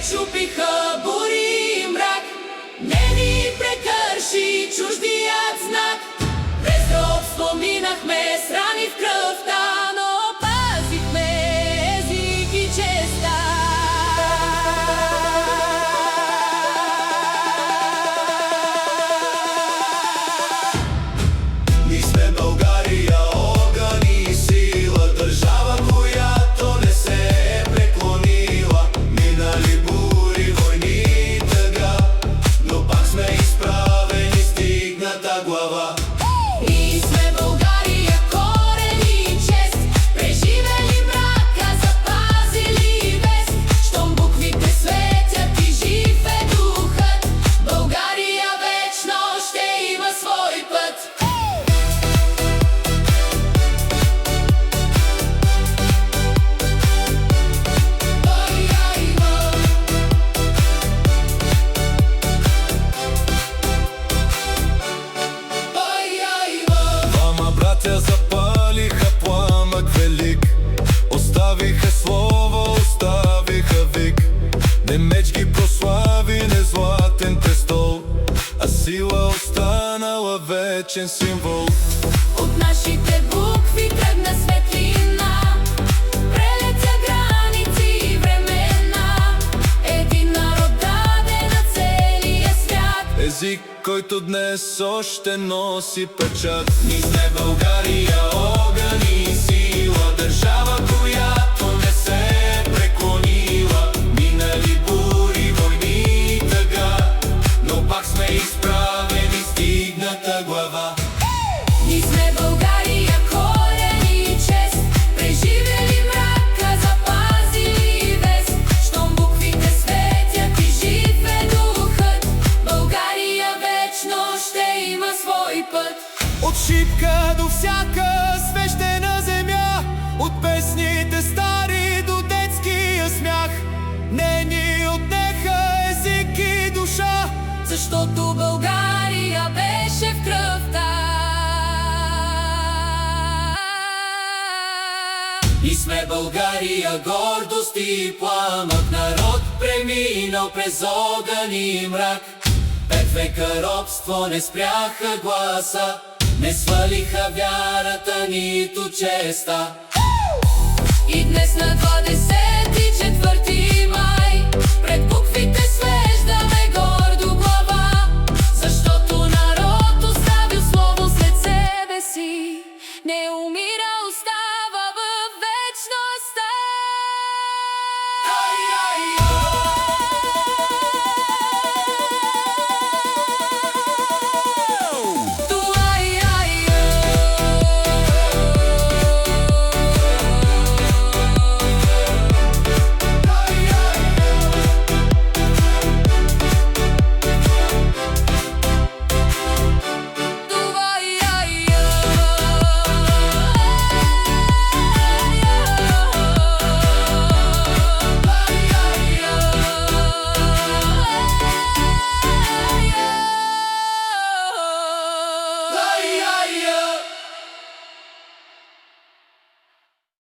пречупиха бури и мрак, не ни прекърши чуждият знак. През робство минахме с рани в кръвта, но пазихме език и честа. Ние сме България, огън и сила, държава, която не се е преклонила. Минали бури, войни и тъга, но пак сме изправени с дигната глава. Ние сме България, корен и чест, преживели мрака, запазили вест. Щом буквите светят и жив е духът, България вечно ще има свой път. Двама братя запалиха пламък велик, оставиха слово, оставиха вик. Не меч ги прослави, не златен престол, а сила останала вечен символ. От нашите букви тръгна светлина, прелетя граници и времена. Един народ даде на целия свят, Език, който днес още носи печат. Ние сме България, огън и сила, държава, която не се е преклонила. Минали бури, войни и тъга, но пак сме изправени с дигната глава. ние сме България, корен и чест, преживели мрака, запазили вест. Щом буквите светят и жив е духът, България вечно ще има свой път. От Шипка до всяка свещена земя, от песните стари до детския смях, не ни отнеха език и душа, Защото България беше в кръвта. И сме България, гордост и пламък, народ преминал през огън и мрак. 5 века робство не спряха гласа, не свалиха вярата, нито честа. И днес на 24 май пред буквите